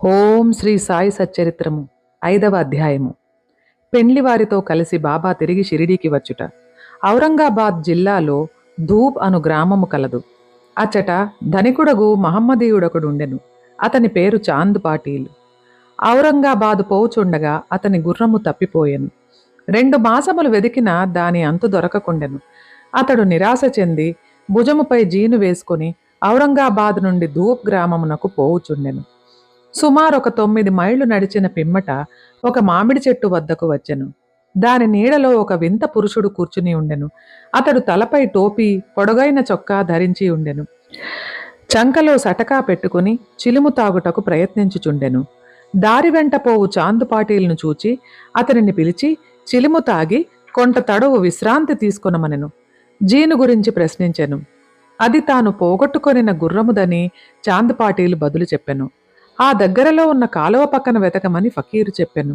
ఓం శ్రీ సాయి సచ్చరిత్రము 5వ అధ్యాయము. పెండ్లివారితో కలిసి బాబా తిరిగి షిరిడీకి వచ్చుట. ఔరంగాబాద్ జిల్లాలో ధూప్ అను గ్రామము కలదు. అచ్చట ధనికుడగు మహమ్మదీయుడొకడుండెను. అతని పేరు చాంద్ పాటీలు. ఔరంగాబాదు పోవుచుండగా అతని గుర్రము తప్పిపోయెను. 2 మాసములు వెదికినా దాని అంతు దొరకకుండెను. అతడు నిరాశ చెంది భుజముపై జీను వేసుకుని ఔరంగాబాద్ నుండి ధూప్ గ్రామమునకు పోవుచుండెను. సుమారొక 9 మైళ్ళు నడిచిన పిమ్మట ఒక మామిడి చెట్టు వద్దకు వచ్చెను. దాని నీడలో ఒక వింత పురుషుడు కూర్చుని ఉండెను. అతడు తలపై టోపీ, పొడగైన చొక్కా ధరించి ఉండెను. చంకలో సటకా పెట్టుకుని చిలుము తాగుటకు ప్రయత్నించుచుండెను. దారి వెంట పోవు చాందు పాటీల్ను చూచి అతనిని పిలిచి చిలుము తాగి కొంత తడవు విశ్రాంతి తీసుకొనమనెను. జీను గురించి ప్రశ్నించెను. అది తాను పోగొట్టుకొనిన గుర్రముదని చాంద్ పాటీలు బదులు చెప్పెను. ఆ దగ్గరలో ఉన్న కాలువ పక్కన వెతకమని ఫకీరు చెప్పెను.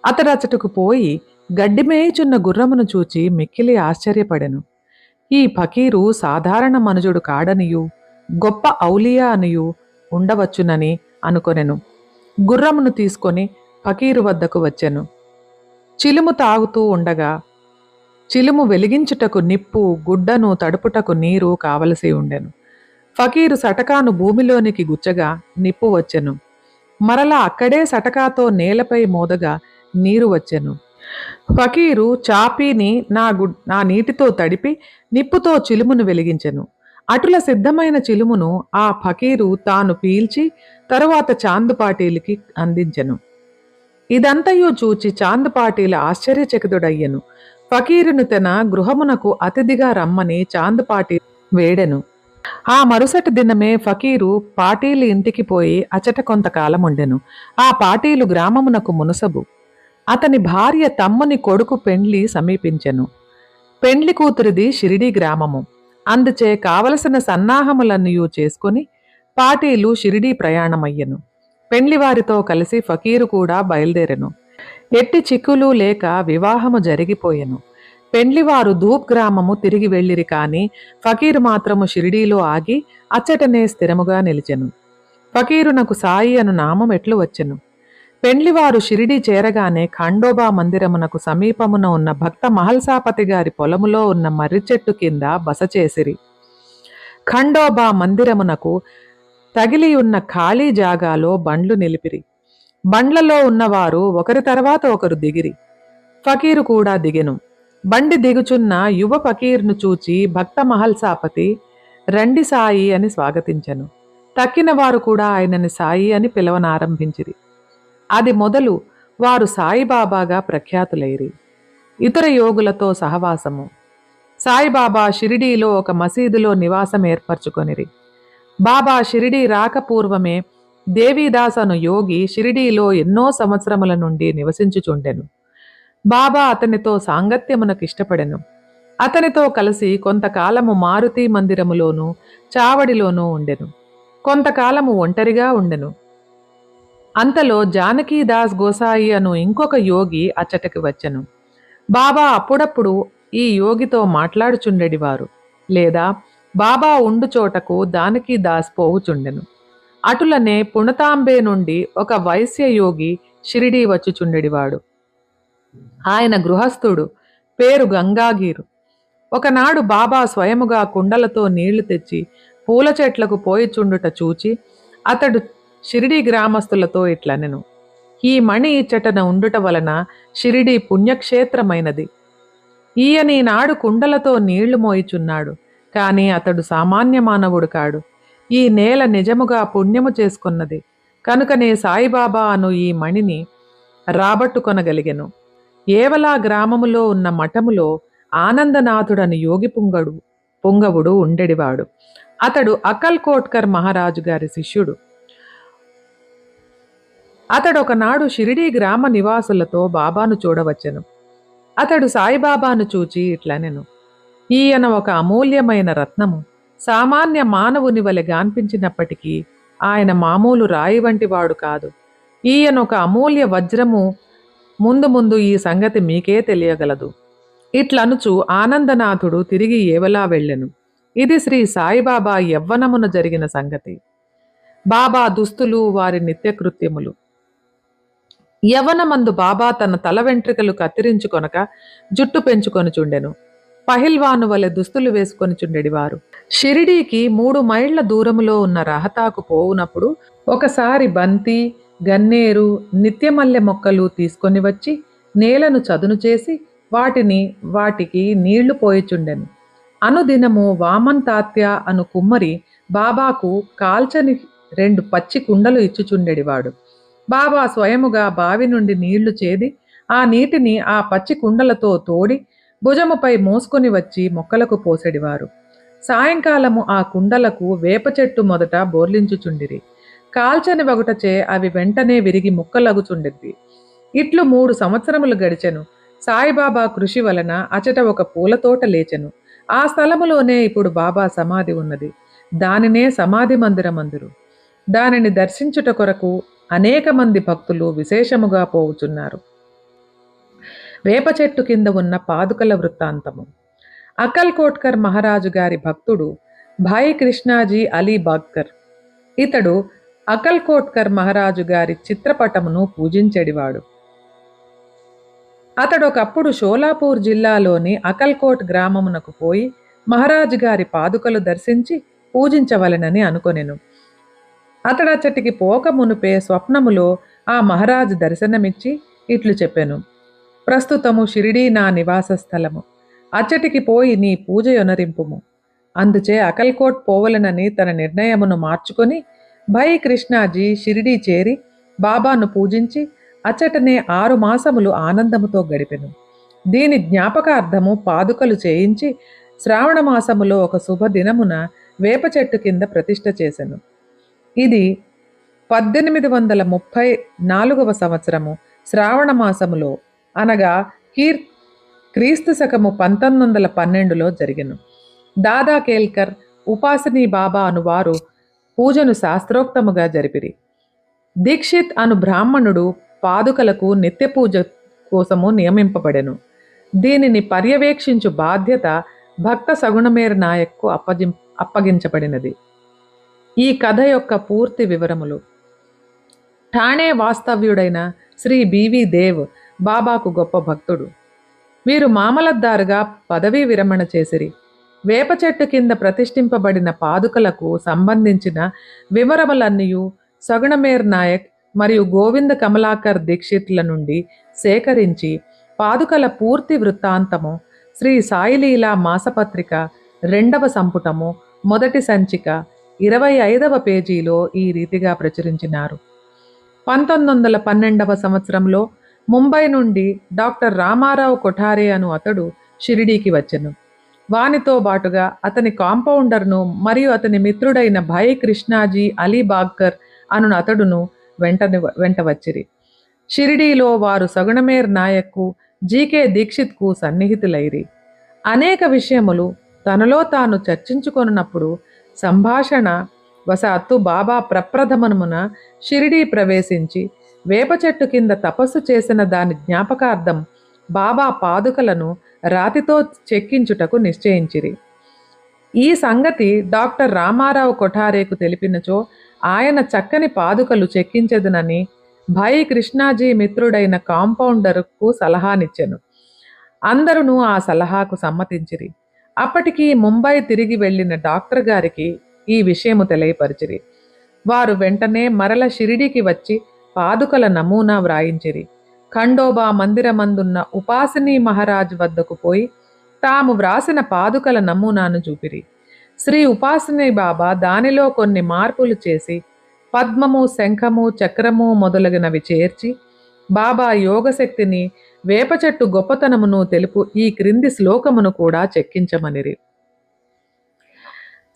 అతడచటకు పోయి గడ్డి మేయుచున్న గుర్రమును చూచి మిక్కిలి ఆశ్చర్యపడెను. ఈ ఫకీరు సాధారణ మనుజుడు కాడనియు గొప్ప ఔలియా అనియు ఉండవచ్చునని అనుకొనెను. గుర్రమును తీసుకొని ఫకీరు వద్దకు వచ్చెను. చిలుము తాగుతూ ఉండగా చిలుము వెలిగించుటకు నిప్పు, గుడ్డను తడుపుటకు నీరు కావలసి ఉండెను. ఫకీరు సటకాను భూమిలోనికి గుచ్చగా నిప్పు వచ్చెను. మరలా అక్కడే సటకాతో నేలపై మోదగా నీరు వచ్చెను. ఫకీరు చాపీని నా నీటితో తడిపి నిప్పుతో చిలుమును వెలిగించెను. అటుల సిద్ధమైన చిలుమును ఆ ఫకీరు తాను పీల్చి తరువాత చాంద్ పాటీలికి అందించెను. ఇదంతయు చూచి చాంద్ పాటీల ఆశ్చర్యచకితుడయ్యెను. ఫకీరును తన గృహమునకు అతిథిగా రమ్మని చాంద్ పాటీల్ వేడెను. ఆ మరుసటి దినమే ఫకీరు పాటీలు ఇంటికి పోయి అచట కొంతకాలం ఉండెను. ఆ పాటీలు గ్రామమునకు మునసబు. అతని భార్య తమ్ముని కొడుకు పెండ్లి సమీపించెను. పెండ్లి కూతురిది షిరిడీ గ్రామము. అందుచే కావలసిన సన్నాహములన్నయూ చేసుకుని పాటీలు షిరిడీ ప్రయాణమయ్యెను. పెండ్లివారితో కలిసి ఫకీరు కూడా బయలుదేరెను. ఎట్టి చిక్కులు లేక వివాహము జరిగిపోయెను. పెండ్లివారు ధూప్ గ్రామము తిరిగి వెళ్ళిరి కాని ఫకీరు మాత్రము షిరిడీలో ఆగి అచ్చటనే స్థిరముగా నిలిచెను. ఫకీరునకు సాయి అను నామం ఎట్లు వచ్చెను. పెండ్లివారు షిరిడీ చేరగానే ఖండోబా మందిరమునకు సమీపమున ఉన్న భక్త మహల్సాపతి గారి పొలములో ఉన్న మర్రి చెట్టు కింద బస చేసిరి. ఖండోబా మందిరమునకు తగిలి ఉన్న ఖాళీ జాగాలో బండ్లు నిలిపిరి. బండ్లలో ఉన్నవారు ఒకరి తర్వాత ఒకరు దిగిరి. ఫకీరు కూడా దిగెను. బండి దిగుచున్న యువ ఫకీర్ను చూచి భక్త మహల్సాపతి రండి సాయి అని స్వాగతించెను. తక్కిన వారు కూడా ఆయనని సాయి అని పిలవనారంభించిరి. అది మొదలు వారు సాయిబాబాగా ప్రఖ్యాతులైరి. ఇతర యోగులతో సహవాసము. సాయిబాబా షిరిడీలో ఒక మసీదులో నివాసం ఏర్పరచుకొనిరి. బాబా షిరిడీ రాకపూర్వమే దేవీదాస్ అను యోగి షిరిడీలో ఎన్నో సంవత్సరముల నుండి నివసించుచుండెను. బాబా అతనితో సాంగత్యమునకిష్టపడెను. అతనితో కలిసి కొంతకాలము మారుతి మందిరములోనూ చావడిలోనూ ఉండెను. కొంతకాలము ఒంటరిగా ఉండెను. అంతలో జానకీదాస్ గోసాయి అను ఇంకొక యోగి అచ్చటకి వచ్చెను. బాబా అప్పుడప్పుడు ఈ యోగితో మాట్లాడుచుండెడివారు. లేదా బాబా ఉండు చోటకు జానకీదాస్ పోవుచుండెను. అటులనే పుణతాంబే నుండి ఒక వైశ్య యోగి షిరిడీ వచ్చుచుండెడివాడు. ఆయన గృహస్థుడు, పేరు గంగాగీరు. ఒకనాడు బాబా స్వయముగా కుండలతో నీళ్లు తెచ్చి పూల చెట్లకు పోయిచుండుట చూచి అతడు షిరిడీ గ్రామస్తులతో ఇట్లనెను. ఈ మణి ఇచ్చటన ఉండుట వలన షిరిడీ పుణ్యక్షేత్రమైనది. ఈయనీనాడు కుండలతో నీళ్లు మోయిచున్నాడు. కాని అతడు సామాన్య మానవుడు కాడు. ఈ నేల నిజముగా పుణ్యము చేసుకున్నది. కనుకనే సాయిబాబా అను ఈ మణిని రాబట్టుకొనగలిగెను. ఏవలా గ్రామములో ఉన్న మఠములో ఆనందనాథుడని యోగి పుంగవుడు ఉండెడివాడు. అతడు అకల్ కోట్కర్ మహారాజు గారి శిష్యుడు. అతడు ఒకనాడు షిరిడీ గ్రామ నివాసులతో బాబాను చూడవచ్చెను. అతడు సాయిబాబాను చూచి ఇట్లనెను. ఈయన ఒక అమూల్యమైన రత్నము. సామాన్య మానవుని వలె గాన్పించినప్పటికీ ఆయన మామూలు రాయి వంటి వాడు కాదు. ఈయన ఒక అమూల్య వజ్రము. ముందు ముందు ఈ సంగతి మీకే తెలియగలదు. ఇట్లనుచు ఆనందనాథుడు తిరిగి ఏవలా వెళ్ళెను. ఇది శ్రీ సాయిబాబా యవ్వనమున జరిగిన సంగతి. బాబా దుస్తులు, వారి నిత్యకృత్యములు. యవ్వనమందు బాబా తన తల వెంట్రుకలు కత్తిరించుకొనక జుట్టు పెంచుకొనుచుండెను. పహిల్వాను వలె దుస్తులు వేసుకొనిచుండెడివారు. షిరిడీకి 3 మైళ్ల దూరములో ఉన్న రహతాకు పోవునప్పుడు ఒకసారి బంతి, గన్నేరు, నిత్యమల్లె మొక్కలు తీసుకొని వచ్చి నేలను చదును చేసి వాటికి నీళ్లు పోయిచుండెను. అనుదినము వామన్ తాత్య అను కుమ్మరి బాబాకు కాల్చని 2 పచ్చి కుండలు ఇచ్చుచుండెడివాడు. బాబా స్వయముగా బావి నుండి నీళ్లు చేది ఆ నీటిని ఆ పచ్చి కుండలతో తోడి భుజముపై మోసుకొని వచ్చి మొక్కలకు పోసెడివారు. సాయంకాలము ఆ కుండలకు వేప చెట్టు మొదట బోర్లించుచుండిరి. కాల్చని వగుటచే అవి వెంటనే విరిగి ముక్కలగుచుండిద్ది. ఇట్లు 3 సంవత్సరములు గడిచెను. సాయిబాబా కృషి వలన అచట ఒక పూలతోట లేచెను. ఆ స్థలములోనే ఇప్పుడు బాబా సమాధి ఉన్నది. దానినే సమాధి మందిరమందురు. దానిని దర్శించుట కొరకు అనేక మంది భక్తులు విశేషముగా పోవుచున్నారు. వేప చెట్టు కింద ఉన్న పాదుకల వృత్తాంతము. అకల్ కోట్కర్ మహారాజు గారి భక్తుడు భాయ్ కృష్ణాజీ అలీ బాగ్కర్. ఇతడు అకల్ కోట్కర్ మహారాజు గారి చిత్రపటమును పూజించెడివాడు. అతడొకప్పుడు షోలాపూర్ జిల్లాలోని అకల్కోట్ గ్రామమునకు పోయి మహారాజు గారి పాదుకలు దర్శించి పూజించవలెనని అనుకొనెను. అతడచ్చటికి పోక మునుపే స్వప్నములో ఆ మహారాజు దర్శనమిచ్చి ఇట్లు చెప్పెను: ప్రస్తుతము షిరిడీ నా నివాస స్థలము. అచ్చటికి పోయి నీ పూజ యొనరింపుము. అందుచే అకల్కోట్ పోవలెనని తన నిర్ణయమును మార్చుకొని భై కృష్ణాజీ షిరిడీ చేరి బాబాను పూజించి అచ్చటనే 6 మాసములు ఆనందముతో గడిపెను. దీని జ్ఞాపకార్థము పాదుకలు చేయించి శ్రావణ మాసములో ఒక శుభదినమున వేప చెట్టు కింద ప్రతిష్ఠ చేసెను. ఇది 1834 సంవత్సరము శ్రావణ మాసములో, అనగా క్రీస్తు శకము 1912లో జరిగెను. దాదా కేల్కర్, ఉపాసిని బాబా అనువారు పూజను శాస్త్రోక్తముగా జరిపిరి. దీక్షిత్ అను బ్రాహ్మణుడు పాదుకలకు నిత్య పూజ కోసము నియమింపబడెను. దీనిని పర్యవేక్షించు బాధ్యత భక్త సగుణమేర్ నాయక్కు అప్పగించబడినది. ఈ కథ యొక్క పూర్తి వివరములు. ఠాణే వాస్తవ్యుడైన శ్రీ బివి దేవ్ బాబాకు గొప్ప భక్తుడు. వీరు మామలద్దారుగా పదవీ విరమణ చేసిరి. వేప చెట్టు కింద ప్రతిష్ఠింపబడిన పాదుకలకు సంబంధించిన వివరములన్నయూ సగుణమేర్ నాయక్ మరియు గోవింద కమలాకర్ దీక్షిత్ల నుండి సేకరించి పాదుకల పూర్తి వృత్తాంతము శ్రీ సాయిలీలా మాసపత్రిక 2వ సంపుటము మొదటి సంచిక 25వ పేజీలో ఈ రీతిగా ప్రచురించినారు. 1912వ సంవత్సరంలో ముంబై నుండి డాక్టర్ రామారావు కొఠారే అను అతడు షిరిడీకి వచ్చెను. వానితో బాటుగా అతని కాంపౌండర్ను మరియు అతని మిత్రుడైన భాయ్ కృష్ణాజీ అలీ బాగ్కర్ అను అతడును వెంట వచ్చిరి. షిరిడీలో వారు సగుణమేర్ నాయక్కు, జీకే దీక్షిత్కు సన్నిహితులైరి. అనేక విషయములు తనలో తాను చర్చించుకొనున్నప్పుడు సంభాషణ వశాత్తు బాబా ప్రప్రథమమున షిరిడీ ప్రవేశించి వేప చెట్టు కింద తపస్సు చేసిన దాని జ్ఞాపకార్థం బాబా పాదుకలను రాతితో చెక్కించుటకు నిశ్చయించిరి. ఈ సంగతి డాక్టర్ రామారావు కొఠారేకు తెలిపినచో ఆయన చక్కని పాదుకలు చెక్కించెదనని భాయ్ కృష్ణాజీ మిత్రుడైన కాంపౌండర్కు సలహానిచ్చెను. అందరూ ఆ సలహాకు సమ్మతించిరి. అప్పటికి ముంబై తిరిగి వెళ్ళిన డాక్టర్ గారికి ఈ విషయము తెలియపరిచిరి. వారు వెంటనే మరల షిరిడీకి వచ్చి పాదుకల నమూనా వ్రాయించిరి. ఖండోబా మందిరమందున్న ఉపాసిని మహారాజ్ వద్దకు పోయి తాము వ్రాసిన పాదుకల నమూనాను చూపిరి. శ్రీ ఉపాసిని బాబా దానిలో కొన్ని మార్పులు చేసి పద్మము, శంఖము, చక్రము మొదలగునవి చేర్చి బాబా యోగశక్తిని, వేప చెట్టు గొప్పతనమును తెలుపు ఈ క్రింది శ్లోకమును కూడా చెక్కించమనిరి.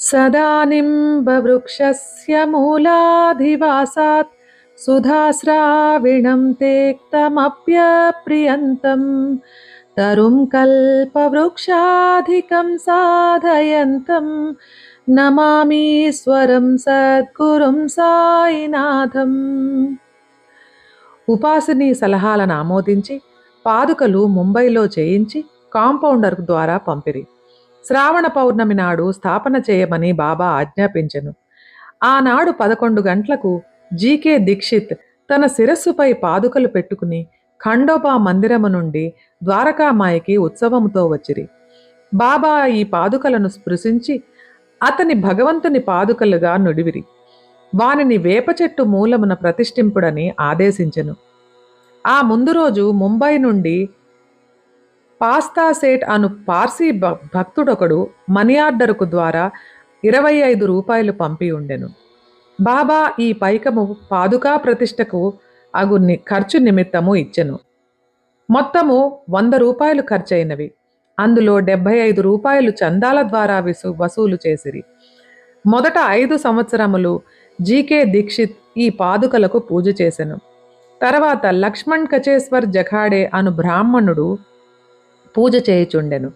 సదానింబవృక్షస్య మూలాధివాసాత్ సుధాశ్రావిణం తేక్తమప్యప్రియంతం తరుం కల్పవృక్షాధికం సాధయంతం నమామీశ్వరం సద్గురుం సాయినాథం. ఉపాసిని సలహాలను ఆమోదించి పాదుకలు ముంబైలో చేయించి కాంపౌండర్ ద్వారా పంపిరి. శ్రావణ పౌర్ణమి నాడు స్థాపన చేయమని బాబా ఆజ్ఞాపించెను. ఆనాడు 11 గంటలకు జీకే దీక్షిత్ తన శిరస్సుపై పాదుకలు పెట్టుకుని ఖండోబా మందిరము నుండి ద్వారకామాయికి ఉత్సవముతో వచ్చిరి. బాబా ఈ పాదుకలను స్పృశించి అతని భగవంతుని పాదుకలుగా నుడివిరి. వానిని వేప చెట్టు మూలమున ప్రతిష్ఠింపుడని ఆదేశించెను. ఆ ముందు రోజు ముంబై నుండి పాస్తా సేట్ అను పార్సీ భక్తుడొకడు మనీ ఆర్డరుకు ద్వారా 25 రూపాయలు పంపి ఉండెను. బాబా ఈ పైకము పాదుకా ప్రతిష్టకు అగు ఖర్చు నిమిత్తము ఇచ్చెను. మొత్తము 100 రూపాయలు ఖర్చయినవి. అందులో 75 రూపాయలు చందాల ద్వారా వసూలు చేసిరి. మొదట 5 సంవత్సరములు జీకే దీక్షిత్ ఈ పాదుకలకు పూజ చేసెను. తర్వాత లక్ష్మణ్ కచేశ్వర్ జఖాడే అను బ్రాహ్మణుడు పూజ చేయుచుండెను.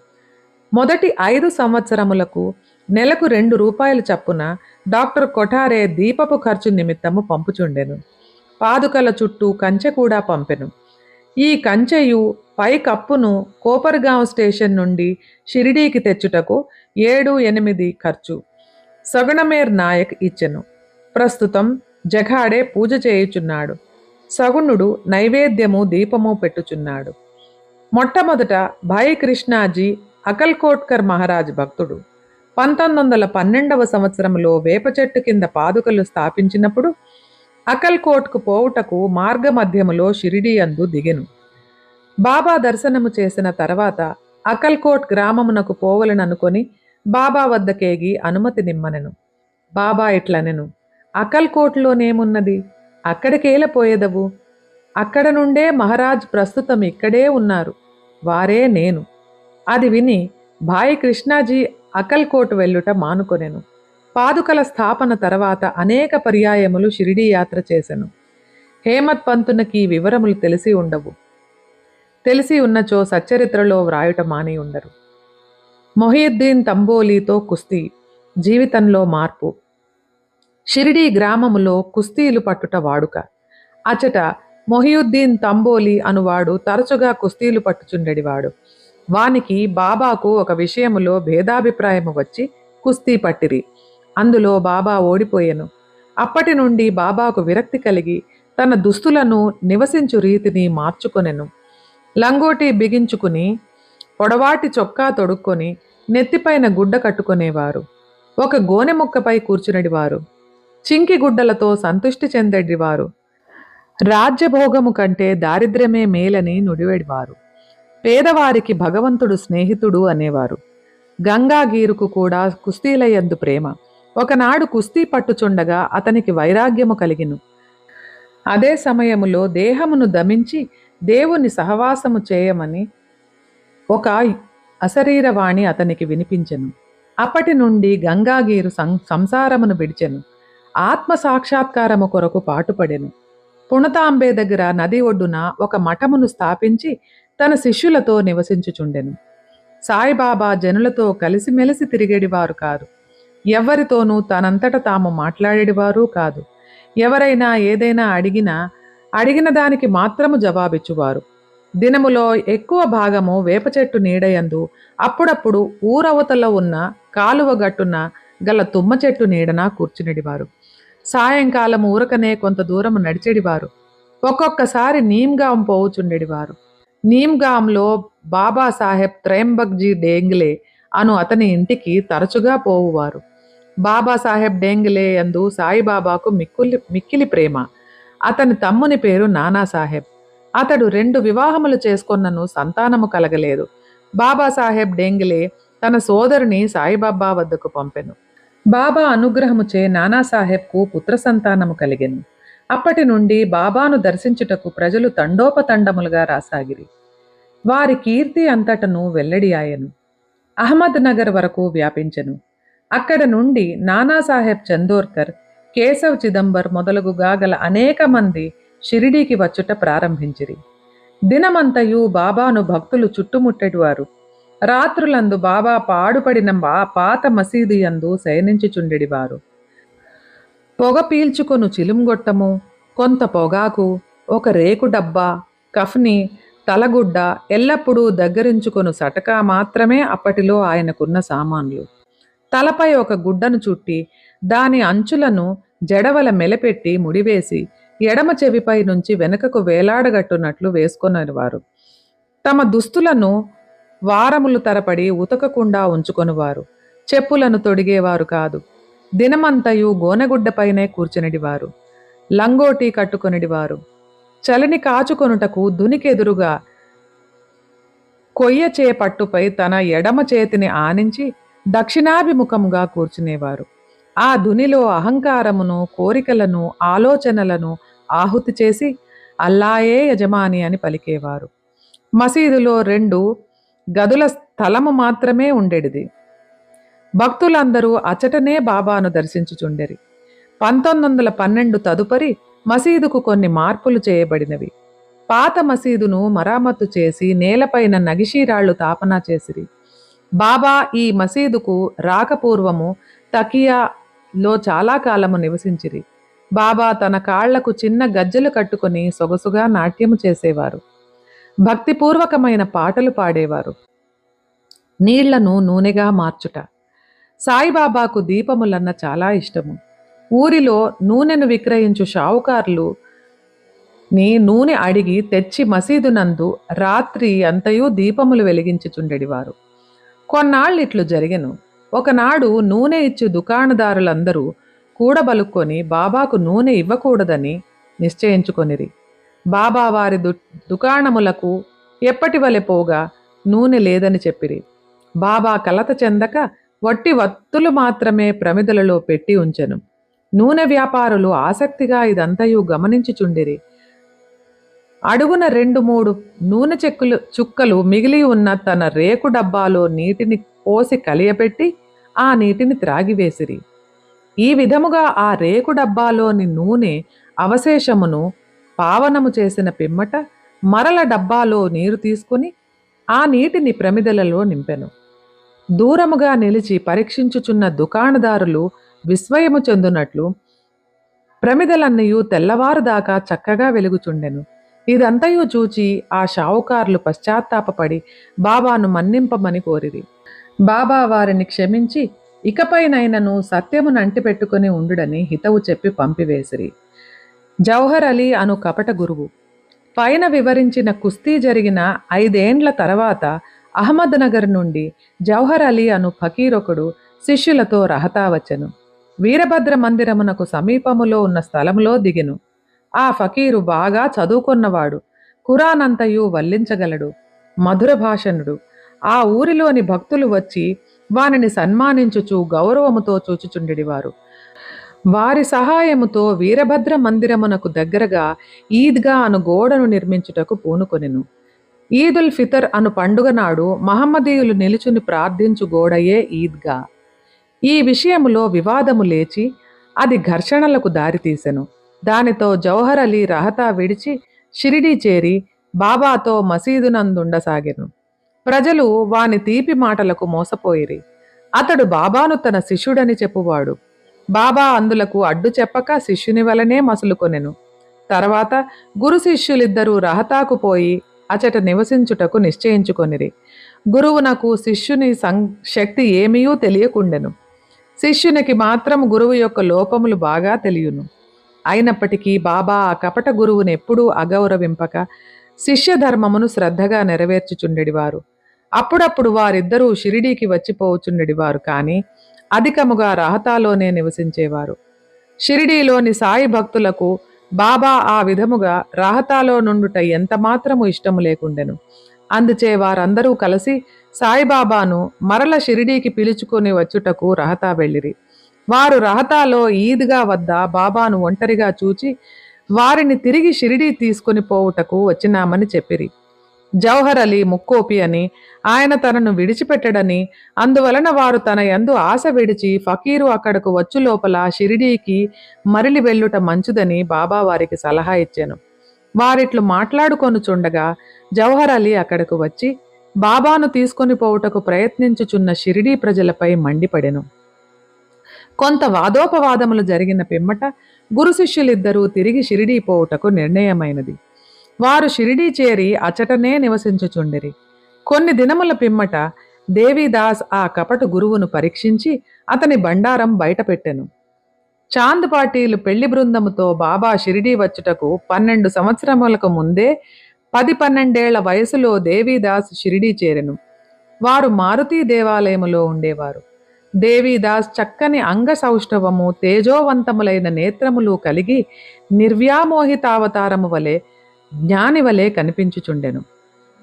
మొదటి 5 సంవత్సరములకు నెలకు 2 రూపాయలు చప్పున డాక్టర్ కొఠారే దీపపు ఖర్చు నిమిత్తము పంపుచుండెను. పాదుకల చుట్టూ కంచె కూడా పంపెను. ఈ కంచెయు పై కప్పును కోపర్గాం స్టేషన్ నుండి షిరిడీకి తెచ్చుటకు 7-8 ఖర్చు సగుణమేర్ నాయక్ ఇచ్చెను. ప్రస్తుతం జఖాడే పూజ చేయుచున్నాడు. సగుణుడు నైవేద్యము దీపము పెట్టుచున్నాడు. మొట్టమొదట భాయ్ కృష్ణాజీ అకల్కోట్కర్ మహారాజ్ భక్తుడు. 1912వ సంవత్సరంలో వేప చెట్టు కింద పాదుకలు స్థాపించినప్పుడు అకల్కోట్కు పోవుటకు మార్గమధ్యములో షిరిడీ అందు దిగెను. బాబా దర్శనము చేసిన తర్వాత అకల్కోట్ గ్రామమునకు పోవలననుకొని బాబా వద్దకేగి అనుమతి నిమ్మనెను. బాబా ఇట్లనెను, అకల్కోట్లోనేమున్నది? అక్కడికేలపోయేదవు? అక్కడ నుండే మహారాజ్ ప్రస్తుతం ఇక్కడే ఉన్నారు. వారే నేను. అది విని భాయ్ కృష్ణాజీ అకల్కోట్ వెళ్ళుట మానుకొనెను. పాదుకల స్థాపన తర్వాత అనేక పర్యాయములు షిరిడీ యాత్ర చేసెను. హేమత్ పంతునకి ఈ వివరములు తెలిసి ఉండవు. తెలిసి ఉన్నచో సచ్చరిత్రలో వ్రాయుట మాని ఉండరు. మొహియుద్దీన్ తంబోలీతో కుస్తీ, జీవితంలో మార్పు. షిరిడీ గ్రామములో కుస్తీలు పట్టుట వాడుక. అచట మొహియుద్దీన్ తంబోలి అనువాడు తరచుగా కుస్తీలు పట్టుచుండెడివాడు. వానికి బాబాకు ఒక విషయములో భేదాభిప్రాయము వచ్చి కుస్తీ పట్టిరి. అందులో బాబా ఓడిపోయెను. అప్పటి నుండి బాబాకు విరక్తి కలిగి తన దుస్తులను నివసించు రీతిని మార్చుకొనెను. లంగోటి బిగించుకుని పొడవాటి చొక్కా తొడుక్కొని నెత్తిపైన గుడ్డ కట్టుకునేవారు. ఒక గోనె ముక్కపై కూర్చునడివారు. చింకి గుడ్డలతో సంతుష్టి చెందడివారు. రాజ్యభోగము కంటే దారిద్ర్యమే మేలని నుడివెడివారు. పేదవారికి భగవంతుడు స్నేహితుడు అనేవారు. గంగాగీరుకు కూడా కుస్తీలయందు ప్రేమ. ఒకనాడు కుస్తీ పట్టుచుండగా అతనికి వైరాగ్యము కలిగిను. అదే సమయములో దేహమును దమించి దేవుని సహవాసము చేయమని ఒక అశరీరవాణి అతనికి వినిపించెను. అప్పటి నుండి గంగాగీరు సంసారమును విడిచెను. ఆత్మ సాక్షాత్కారము కొరకు పాటుపడెను. పుణతాంబే దగ్గర నది ఒడ్డున ఒక మఠమును స్థాపించి తన శిష్యులతో నివసించుచుండెను. సాయిబాబా జనులతో కలిసిమెలిసి తిరిగేడివారు కాదు. ఎవ్వరితోనూ తనంతట తాము మాట్లాడేడివారు కాదు. ఎవరైనా ఏదైనా అడిగిన దానికి మాత్రము జవాబిచ్చువారు. దినములో ఎక్కువ భాగము వేప చెట్టు నీడయందు, అప్పుడప్పుడు ఊరవతలో ఉన్న కాలువ గట్టున గల తుమ్మ చెట్టు నీడన కూర్చునిడివారు. సాయంకాలం ఊరకనే కొంత దూరము నడిచెడివారు. ఒక్కొక్కసారి నీమ్గాం పోవుచుండెడివారు. నీమ్గాంలో బాబాసాహెబ్ త్రయంబక్జీ డేంగ్లే అను అతని ఇంటికి తరచుగా పోవువారు. బాబాసాహెబ్ డేంగ్లే యందు సాయిబాబాకు మిక్కిలి ప్రేమ. అతని తమ్ముని పేరు నానాసాహెబ్. అతడు 2 వివాహములు చేసుకొన్నను సంతానము కలగలేదు. బాబాసాహెబ్ డేంగ్లే తన సోదరుని సాయిబాబా వద్దకు పంపెను. బాబా అనుగ్రహముచే నానాసాహెబ్కు పుత్ర సంతానము కలిగెను. అప్పటి నుండి బాబాను దర్శించుటకు ప్రజలు తండోపతండములుగా రాసాగిరి. వారి కీర్తి అంతటను వెల్లడి ఆయను. అహ్మద్ నగర్ వరకు వ్యాపించెను. అక్కడ నుండి నానాసాహెబ్ చందోర్కర్, కేశవ్ చిదంబర్ మొదలుగుగా గల అనేక మంది షిరిడీకి వచ్చుట ప్రారంభించిరి. దినమంతయు బాబాను భక్తులు చుట్టుముట్టెడివారు. రాత్రులందు బాబా పాడుపడిన పాత మసీదు యందు శయనించుచుండెడివారు. పొగ పీల్చుకొను చిలుంగొట్టము, కొంత పొగాకు, ఒక రేకు డబ్బా, కఫ్ని, తలగుడ్డ, ఎల్లప్పుడూ దగ్గరించుకొను సటకా మాత్రమే అప్పటిలో ఆయనకున్న సామాన్లు. తలపై ఒక గుడ్డను చుట్టి దాని అంచులను జడవల మెలపెట్టి ముడివేసి ఎడమ చెవిపై నుంచి వెనుకకు వేలాడగట్టునట్లు వేసుకొనేవారు. తమ దుస్తులను వారములు తరపడి ఉతకకుండా ఉంచుకొనివారు. చెప్పులను తొడిగేవారు కాదు. దినమంతయు గోనెగుడ్డపైనే కూర్చునిడివారు. లంగోటి కట్టుకొనిడివారు. చలిని కాచుకొనుటకు దునికెదురుగా కొయ్య చేపట్టుపై తన ఎడమ చేతిని ఆనించి దక్షిణాభిముఖముగా కూర్చునేవారు. ఆ దునిలో అహంకారమును, కోరికలను, ఆలోచనలను ఆహుతి చేసి అల్లాయే యజమాని అని పలికేవారు. మసీదులో 2 గదుల స్థలము మాత్రమే ఉండేది. భక్తులందరూ అచటనే బాబాను దర్శించుచుండెరి. 1912 తదుపరి మసీదుకు కొన్ని మార్పులు చేయబడినవి. పాత మసీదును మరామత్తు చేసి నేలపైన నగిషీరాళ్లు తాపనా చేసిరి. బాబా ఈ మసీదుకు రాకపూర్వము తకియాలో చాలా కాలము నివసించిరి. బాబా తన కాళ్లకు చిన్న గజ్జెలు కట్టుకుని సొగసుగా నాట్యము చేసేవారు. భక్తిపూర్వకమైన పాటలు పాడేవారు. నీళ్లను నూనెగా మార్చుట. సాయిబాబాకు దీపములన్న చాలా ఇష్టము. ఊరిలో నూనెను విక్రయించు షావుకారులు నూనె అడిగి తెచ్చి మసీదునందు రాత్రి అంతయు దీపములు వెలిగించుచుండెడివారు. కొన్నాళ్ళిట్లు జరిగెను. ఒకనాడు నూనె ఇచ్చు దుకాణదారులందరూ కూడబలుక్కొని బాబాకు నూనె ఇవ్వకూడదని నిశ్చయించుకొనిరి. బాబా వారి దుకాణములకు ఎప్పటి వలె పోగా నూనె లేదని చెప్పిరి. బాబా కలత చెందక వట్టి వత్తులు మాత్రమే ప్రమిదలలో పెట్టి ఉంచెను. నూనె వ్యాపారులు ఆసక్తిగా ఇదంతయు గమనించుచుండిరి. అడుగున 2-3 నూనె చుక్కలు మిగిలి ఉన్న తన రేకు డబ్బాలో నీటిని పోసి కలియపెట్టి ఆ నీటిని త్రాగివేసిరి. ఈ విధముగా ఆ రేకు డబ్బాలోని నూనె అవశేషమును పావనము చేసిన పిమ్మట మరల డబ్బాలో నీరు తీసుకుని ఆ నీటిని ప్రమిదలలో నింపెను. దూరముగా నిలిచి పరీక్షించుచున్న దుకాణదారులు విస్మయము చెందునట్లు ప్రమిదలన్నయూ తెల్లవారుదాకా చక్కగా వెలుగుచుండెను. ఇదంతయు చూచి ఆ షావుకార్లు పశ్చాత్తాపపడి బాబాను మన్నింపమని కోరిరి. బాబా వారిని క్షమించి ఇకపైనైనను సత్యమును అంటిపెట్టుకుని ఉండుడని హితవు చెప్పి పంపివేసిరి. జౌహర్ అలీ అను కపట గురువు. పైన వివరించిన కుస్తీ జరిగిన 5 ఏండ్ల తర్వాత అహ్మద్ నగర్ నుండి జౌహర్ అలీ అను ఫకీరొకడు శిష్యులతో రహతా వచ్చెను. వీరభద్ర మందిరమునకు సమీపములో ఉన్న స్థలములో దిగెను. ఆ ఫకీరు బాగా చదువుకున్నవాడు. ఖురానంతయు వల్లించగలడు. మధుర భాషణుడు. ఆ ఊరిలోని భక్తులు వచ్చి వానిని సన్మానించుచు గౌరవముతో చూచుచుండెడివారు. వారి సహాయముతో వీరభద్ర మందిరమునకు దగ్గరగా ఈద్గా అను గోడను నిర్మించుటకు పూనుకొనెను. ఈదుల్ ఫితర్ అను పండుగ నాడు మహమ్మదీయులు నిలుచుని ప్రార్థించు గోడయే ఈద్గా. ఈ విషయములో వివాదము లేచి అది ఘర్షణలకు దారితీసెను. దానితో జౌహర్ అలీ రహతా విడిచి షిరిడీ చేరి బాబాతో మసీదునందుండసాగెను. ప్రజలు వాని తీపి మాటలకు మోసపోయిరి. అతడు బాబాను తన శిష్యుడని చెప్పువాడు. బాబా అందులకు అడ్డు చెప్పక శిష్యుని వలనే మసులుకొనెను. తర్వాత గురు శిష్యులిద్దరూ రహతాకు పోయి అచట నివసించుటకు నిశ్చయించుకొనిరి. గురువునకు శిష్యుని శక్తి ఏమీయూ తెలియకుండెను. శిష్యునికి మాత్రం గురువు యొక్క లోపములు బాగా తెలియను. అయినప్పటికీ బాబా ఆ కపట గురువును ఎప్పుడూ అగౌరవింపక శిష్య ధర్మమును శ్రద్ధగా నెరవేర్చుచుండెడివారు. అప్పుడప్పుడు వారిద్దరూ షిరిడీకి వచ్చిపోవుచుండెడివారు. కానీ అధికముగా రహతాలోనే నివసించేవారు. షిరిడీలోని సాయి భక్తులకు బాబా ఆ విధముగా రహతాలో నుండుట ఎంతమాత్రము ఇష్టము లేకుండెను. అందుచే వారందరూ కలిసి సాయిబాబాను మరల షిరిడీకి పిలుచుకొని వచ్చుటకు రహతా వెళ్ళిరి. వారు రహతాలో ఈద్గా వద్ద బాబాను ఒంటరిగా చూచి వారిని తిరిగి షిరిడీ తీసుకుని పోవుటకు వచ్చినామని చెప్పిరి. జౌహర్ అలీ ముక్కోపి అని, ఆయన తనను విడిచిపెట్టడని, అందువలన వారు తన యందు ఆశ విడిచి ఫకీరు అక్కడకు వచ్చు లోపల షిరిడీకి మరలి వెళ్ళుట మంచుదని బాబా వారికి సలహా ఇచ్చాను. వారిట్లు మాట్లాడుకొనుచుండగా జౌహర్ అలీ అక్కడకు వచ్చి బాబాను తీసుకొని పోవుటకు ప్రయత్నించుచున్న షిరిడీ ప్రజలపై మండిపడెను. కొంత వాదోపవాదములు జరిగిన పిమ్మట గురు శిష్యులిద్దరూ తిరిగి షిరిడీ పోవుటకు నిర్ణయమైనది. వారు షిరిడీ చేరి అచటనే నివసించుచుండిరి. కొన్ని దినముల పిమ్మట దేవీదాస్ ఆ కపటు గురువును పరీక్షించి అతని బండారం బయటపెట్టెను. చాంద్ పాటీలు పెళ్లి బృందముతో బాబా షిరిడీ వచ్చుటకు 12 సంవత్సరములకు ముందే 10-12 వయసులో దేవీదాస్ షిరిడీ చేరెను. వారు మారుతీ దేవాలయములో ఉండేవారు. దేవీదాస్ చక్కని అంగ సౌష్ఠవము, తేజోవంతములైన నేత్రములు కలిగి నిర్వ్యామోహితావతారము వలె జ్ఞాని వలె కనిపించుచుండెను.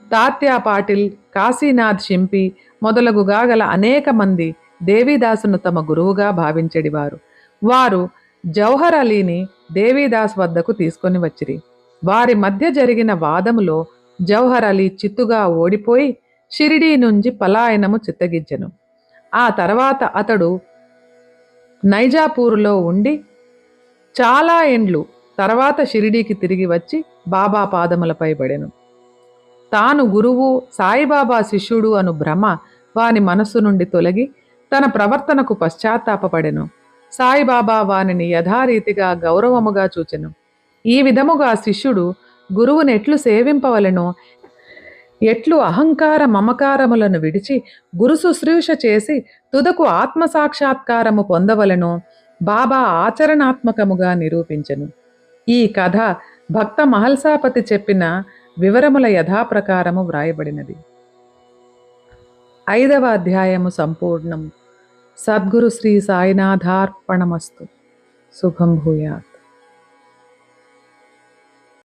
తాత్యా పాటిల్, కాశీనాథ్ షింపి మొదలగుగా గల అనేక మంది దేవీదాసును తమ గురువుగా భావించెడివారు. వారు జౌహర్ అలీని దేవీదాస్ వద్దకు తీసుకొని వచ్చిరి. వారి మధ్య జరిగిన వాదములో జౌహర్ అలీ చిత్తుగా ఓడిపోయి షిరిడీ నుంచి పలాయనము చిత్తగించెను. ఆ తర్వాత అతడు నైజాపూరులో ఉండి చాలా ఏండ్లు తర్వాత షిరిడీకి తిరిగి వచ్చి బాబా పాదములపై పడెను. తాను గురువు, సాయిబాబా శిష్యుడు అను భ్రమ వాని మనస్సు నుండి తొలగి తన ప్రవర్తనకు పశ్చాత్తాపపడెను. సాయిబాబా వానిని యథారీతిగా గౌరవముగా చూచెను. ఈ విధముగా శిష్యుడు గురువునెట్లు సేవింపవలెనో, ఎట్లు అహంకార మమకారములను విడిచి గురు శుశ్రూష చేసి తుదకు ఆత్మసాక్షాత్కారము పొందవలెనో బాబా ఆచరణాత్మకముగా నిరూపించెను. ఈ కథ భక్త మహల్సాపతి చెప్పిన వివరముల యథాప్రకారము వ్రాయబడినది. 5వ అధ్యాయము సంపూర్ణం. సద్గురు శ్రీ సాయినాథార్పణమస్తు. శుభం భూయాత్.